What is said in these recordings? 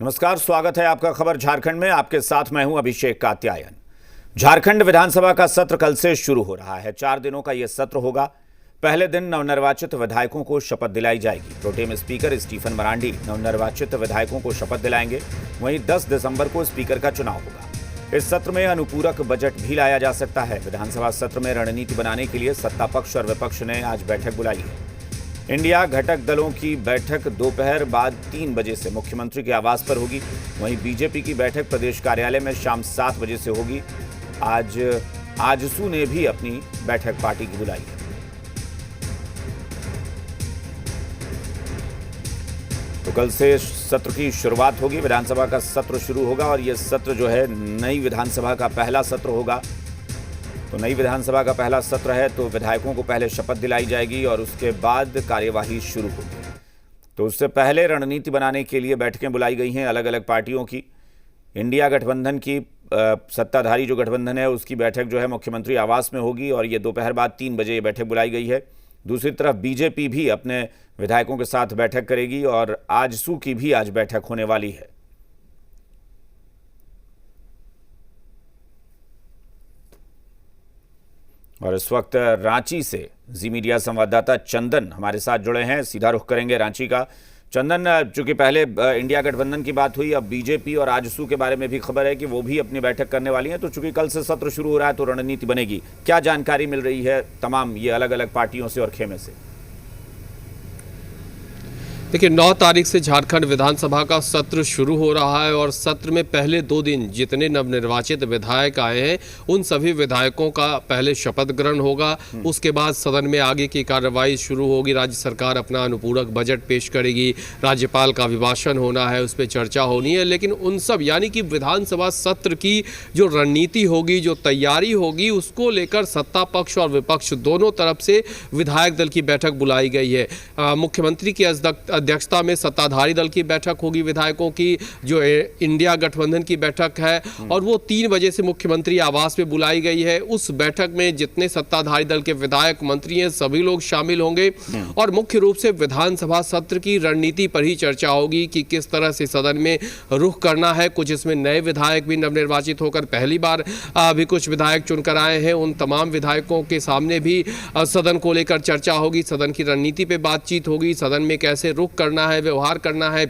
नमस्कार, स्वागत है आपका खबर झारखंड में। आपके साथ मैं हूं अभिषेक कात्यायन। झारखंड विधानसभा का सत्र कल से शुरू हो रहा है। 4 दिनों का यह सत्र होगा। पहले दिन नवनिर्वाचित विधायकों को शपथ दिलाई जाएगी। प्रोटेम स्पीकर स्टीफन मरांडी नवनिर्वाचित विधायकों को शपथ दिलाएंगे। वहीं 10 दिसंबर को स्पीकर का चुनाव होगा। इस सत्र में अनुपूरक बजट भी लाया जा सकता है। विधानसभा सत्र में रणनीति बनाने के लिए सत्ता पक्ष और विपक्ष ने आज बैठक बुलाई है। इंडिया घटक दलों की बैठक दोपहर बाद 3 बजे से मुख्यमंत्री के आवास पर होगी। वहीं बीजेपी की बैठक प्रदेश कार्यालय में शाम 7 बजे से होगी। आज आजसू ने भी अपनी बैठक पार्टी की बुलाई है। तो कल से सत्र की शुरुआत होगी। विधानसभा का सत्र शुरू होगा और यह सत्र जो है नई विधानसभा का पहला सत्र होगा। तो नई विधानसभा का पहला सत्र है तो विधायकों को पहले शपथ दिलाई जाएगी और उसके बाद कार्यवाही शुरू होगी। तो उससे पहले रणनीति बनाने के लिए बैठकें बुलाई गई हैं अलग अलग पार्टियों की। इंडिया गठबंधन की सत्ताधारी जो गठबंधन है उसकी बैठक जो है मुख्यमंत्री आवास में होगी और ये दोपहर बाद 3 बजे ये बैठक बुलाई गई है। दूसरी तरफ बीजेपी भी अपने विधायकों के साथ बैठक करेगी और आजसू की भी आज बैठक होने वाली है। और इस वक्त रांची से जी मीडिया संवाददाता चंदन हमारे साथ जुड़े हैं। सीधा रुख करेंगे रांची का। चंदन, चूंकि पहले इंडिया गठबंधन की बात हुई, अब बीजेपी और आजसू के बारे में भी खबर है कि वो भी अपनी बैठक करने वाली हैं। तो चूंकि कल से सत्र शुरू हो रहा है तो रणनीति बनेगी। क्या जानकारी मिल रही है तमाम ये अलग अलग पार्टियों से और खेमे से? देखिए, 9 तारीख से झारखंड विधानसभा का सत्र शुरू हो रहा है और सत्र में पहले 2 दिन जितने नवनिर्वाचित विधायक आए हैं उन सभी विधायकों का पहले शपथ ग्रहण होगा। उसके बाद सदन में आगे की कार्रवाई शुरू होगी। राज्य सरकार अपना अनुपूरक बजट पेश करेगी, राज्यपाल का अभिभाषण होना है, उस पर चर्चा होनी है। लेकिन उन सब यानी कि विधानसभा सत्र की जो रणनीति होगी, जो तैयारी होगी, उसको लेकर सत्ता पक्ष और विपक्ष दोनों तरफ से विधायक दल की बैठक बुलाई गई है। मुख्यमंत्री की अध्यक्षता में सत्ताधारी दल की बैठक होगी विधायकों की, जो इंडिया गठबंधन की बैठक है, और वो 3 बजे से मुख्यमंत्री आवास में बुलाई गई है। उस बैठक में जितने सत्ताधारी दल के विधायक मंत्री हैं सभी लोग शामिल होंगे और मुख्य रूप से विधानसभा सत्र की रणनीति पर ही चर्चा होगी कि किस तरह से सदन में रुख करना है। कुछ इसमें नए विधायक भी नवनिर्वाचित होकर पहली बार भी कुछ विधायक चुनकर आए हैं। उन तमाम विधायकों के सामने भी सदन को लेकर चर्चा होगी, सदन की रणनीति पे बातचीत होगी, सदन में कैसे रुख करना है, व्यवहार करना है,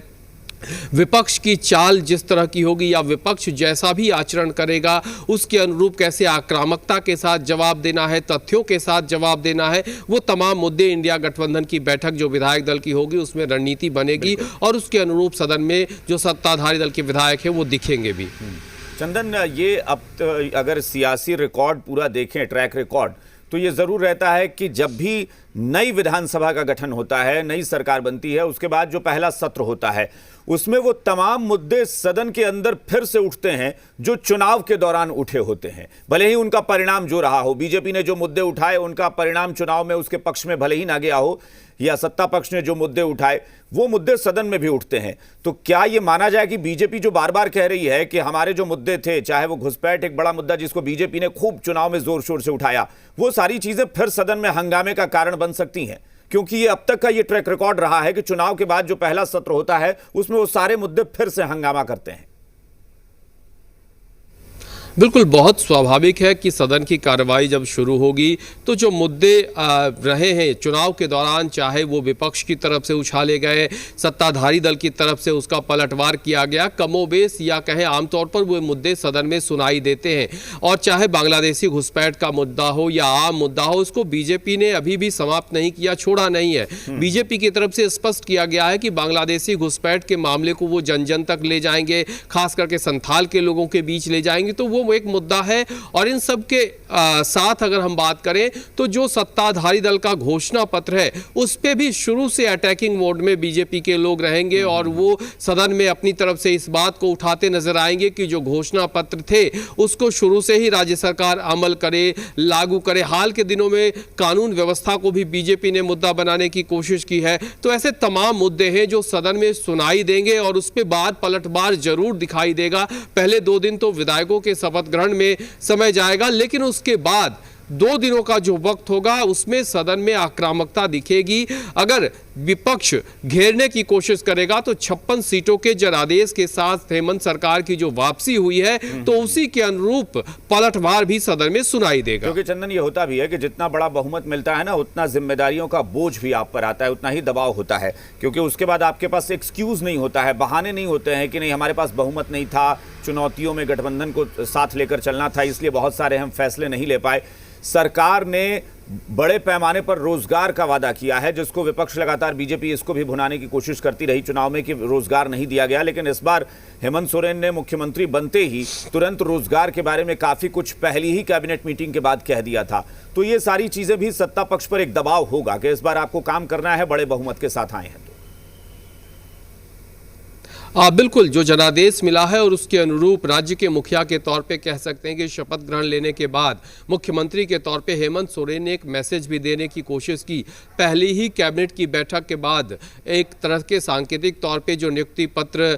विपक्ष की चाल जिस तरह की होगी या विपक्ष जैसा भी आचरण करेगा उसके अनुरूप कैसे आक्रामकता के साथ जवाब देना है, तथ्यों के साथ जवाब देना है, वो तमाम मुद्दे इंडिया गठबंधन की बैठक जो विधायक दल की होगी उसमें रणनीति बनेगी और उसके अनुरूप सदन में जो सत्ताधारी दल के विधायक हैं वो दिखेंगे भी। चंदन, ये अब अगर सियासी रिकॉर्ड पूरा देखें, ट्रैक रिकॉर्ड, तो ये जरूर रहता है कि जब भी नई विधानसभा का गठन होता है, नई सरकार बनती है, उसके बाद जो पहला सत्र होता है उसमें वो तमाम मुद्दे सदन के अंदर फिर से उठते हैं जो चुनाव के दौरान उठे होते हैं। भले ही उनका परिणाम जो रहा हो, बीजेपी ने जो मुद्दे उठाए उनका परिणाम चुनाव में उसके पक्ष में भले ही ना गया हो, या सत्ता पक्ष ने जो मुद्दे उठाए वो मुद्दे सदन में भी उठते हैं। तो क्या ये माना जाए कि बीजेपी जो बार बार कह रही है कि हमारे जो मुद्दे थे, चाहे वो घुसपैठ एक बड़ा मुद्दा जिसको बीजेपी ने खूब चुनाव में जोर शोर से उठाया, वो सारी चीजें फिर सदन में हंगामे का कारण बन सकती हैं? क्योंकि ये अब तक का ये ट्रैक रिकॉर्ड रहा है कि चुनाव के बाद जो पहला सत्र होता है उसमें वो सारे मुद्दे फिर से हंगामा करते हैं। बिल्कुल, बहुत स्वाभाविक है कि सदन की कार्रवाई जब शुरू होगी तो जो मुद्दे रहे हैं चुनाव के दौरान, चाहे वो विपक्ष की तरफ से उछाले गए, सत्ताधारी दल की तरफ से उसका पलटवार किया गया, कमोबेश या कहें आमतौर पर वो मुद्दे सदन में सुनाई देते हैं। और चाहे बांग्लादेशी घुसपैठ का मुद्दा हो या आम मुद्दा हो, उसको बीजेपी ने अभी भी समाप्त नहीं किया, छोड़ा नहीं है। बीजेपी की तरफ से स्पष्ट किया गया है कि बांग्लादेशी घुसपैठ के मामले को वो जन जन तक ले जाएंगे, खास करके संथाल के लोगों के बीच ले जाएंगे। तो वो एक मुद्दा है। और इन सब के साथ अगर हम बात करें तो जो सत्ताधारी दल का घोषणा पत्र है उस पे भी शुरू से अटैकिंग मोड में बीजेपी के लोग रहेंगे और वो सदन में अपनी तरफ से इस बात को उठाते नजर आएंगे कि जो घोषणा पत्र थे उसको शुरू से ही राज्य सरकार अमल करे, लागू करे। हाल के दिनों में कानून व्यवस्था को भी बीजेपी ने मुद्दा बनाने की कोशिश की है। तो ऐसे तमाम मुद्दे हैं जो सदन में सुनाई देंगे और उस पे बाद पलटवार जरूर दिखाई देगा। पहले 2 दिन तो विधायकों के शपथ ग्रहण में समय जाएगा, लेकिन उसके बाद 2 दिनों का जो वक्त होगा उसमें सदन में आक्रामकता दिखेगी। अगर विपक्ष घेरने की कोशिश करेगा तो 56 सीटों के जनादेश के साथ हेमंत सरकार की जो वापसी हुई है तो उसी के अनुरूप पलटवार भी सदन में सुनाई देगा। क्योंकि चंदन, ये होता भी है कि जितना बड़ा बहुमत मिलता है ना, उतना जिम्मेदारियों का बोझ भी आप पर आता है, उतना ही दबाव होता है, क्योंकि उसके बाद आपके पास एक्सक्यूज नहीं होता है, बहाने नहीं होते हैं कि नहीं हमारे पास बहुमत नहीं था, चुनौतियों में गठबंधन को साथ लेकर चलना था, इसलिए बहुत सारे हम फैसले नहीं ले पाए। सरकार ने बड़े पैमाने पर रोजगार का वादा किया है, जिसको विपक्ष लगातार, बीजेपी इसको भी भुनाने की कोशिश करती रही चुनाव में कि रोजगार नहीं दिया गया, लेकिन इस बार हेमंत सोरेन ने मुख्यमंत्री बनते ही तुरंत रोजगार के बारे में काफी कुछ पहली ही कैबिनेट मीटिंग के बाद कह दिया था। तो ये सारी चीजें भी सत्ता पक्ष पर एक दबाव होगा कि इस बार आपको काम करना है, बड़े बहुमत के साथ आए हैं। बिल्कुल, जो जनादेश मिला है और उसके अनुरूप राज्य के मुखिया के तौर पे कह सकते हैं कि शपथ ग्रहण लेने के बाद मुख्यमंत्री के तौर पे हेमंत सोरेन ने एक मैसेज भी देने की कोशिश की। पहली ही कैबिनेट की बैठक के बाद एक तरह के सांकेतिक तौर पे जो नियुक्ति पत्र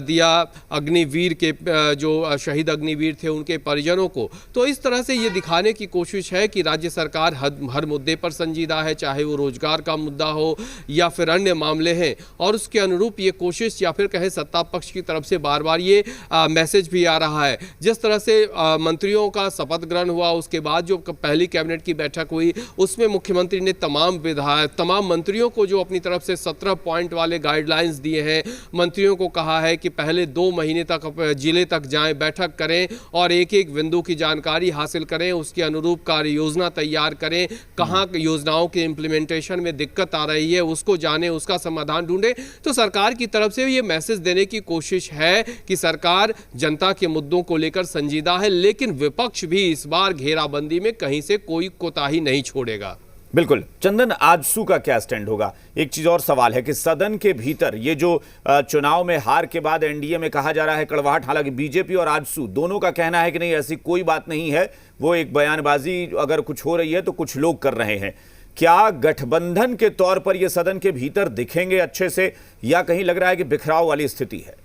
दिया अग्निवीर के जो शहीद अग्निवीर थे उनके परिजनों को, तो इस तरह से ये दिखाने की कोशिश है कि राज्य सरकार हर मुद्दे पर संजीदा है, चाहे वो रोजगार का मुद्दा हो या फिर अन्य मामले हैं। और उसके अनुरूप ये कोशिश या फिर सत्ता पक्ष की तरफ से बार बार ये मैसेज भी आ रहा है। जिस तरह से मंत्रियों का शपथ ग्रहण हुआ, उसके बाद जो पहली कैबिनेट की बैठक हुई उसमें मुख्यमंत्री ने तमाम मंत्रियों को जो अपनी तरफ से 17 पॉइंट वाले गाइडलाइंस दिए हैं, मंत्रियों को कहा है कि पहले 2 महीने तक जिले तक जाएं, बैठक करें और एक एक बिंदु की जानकारी हासिल करें, उसके अनुरूप कार्य योजना तैयार करें, कहाँ योजनाओं के इम्प्लीमेंटेशन में दिक्कत आ रही है उसको जाने, उसका समाधान ढूंढें। तो सरकार की तरफ से ये मैसेज देने की कोशिश है कि सरकार जनता के मुद्दों को लेकर संजीदा है, लेकिन विपक्ष भी इस बार घेराबंदी में कहीं से कोई कोताही नहीं छोड़ेगा। बिल्कुल चंदन, आजसू का क्या स्टैंड होगा? एक चीज और सवाल है कि सदन के भीतर ये जो चुनाव में हार के बाद एनडीए में कहा जा रहा है कड़वाहट, हालांकि बीजेपी और आजसू दोनों का कहना है कि नहीं ऐसी कोई बात नहीं है, वो एक बयानबाजी, अगर कुछ हो रही है तो कुछ लोग कर रहे हैं। क्या गठबंधन के तौर पर यह सदन के भीतर दिखेंगे अच्छे से, या कहीं लग रहा है कि बिखराव वाली स्थिति है?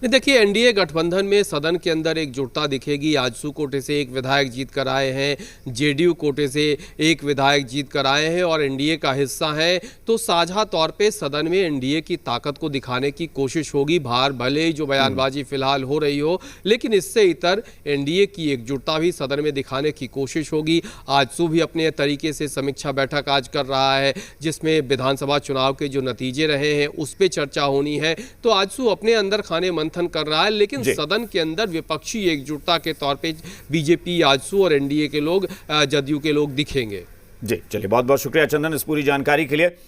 देखिए, एनडीए गठबंधन में सदन के अंदर एकजुटता दिखेगी। आजसू कोटे से एक विधायक जीत कर आए हैं, जेडीयू कोटे से एक विधायक जीत कर आए हैं और एनडीए का हिस्सा है, तो साझा तौर पे सदन में एनडीए की ताकत को दिखाने की कोशिश होगी। बाहर भले ही जो बयानबाजी फिलहाल हो रही हो, लेकिन इससे इतर एनडीए की एकजुटता भी सदन में दिखाने की कोशिश होगी। आजसू भी अपने तरीके से समीक्षा बैठक आज कर रहा है, जिसमें विधानसभा चुनाव के जो नतीजे रहे हैं उस पर चर्चा होनी है। तो आजसू अपने अंदर खाने मंथन कर रहा है, लेकिन सदन के अंदर विपक्षी एकजुटता के तौर पे बीजेपी, आजसू और एनडीए के लोग, जदयू के लोग दिखेंगे। जी चलिए, बहुत बहुत शुक्रिया चंदन इस पूरी जानकारी के लिए।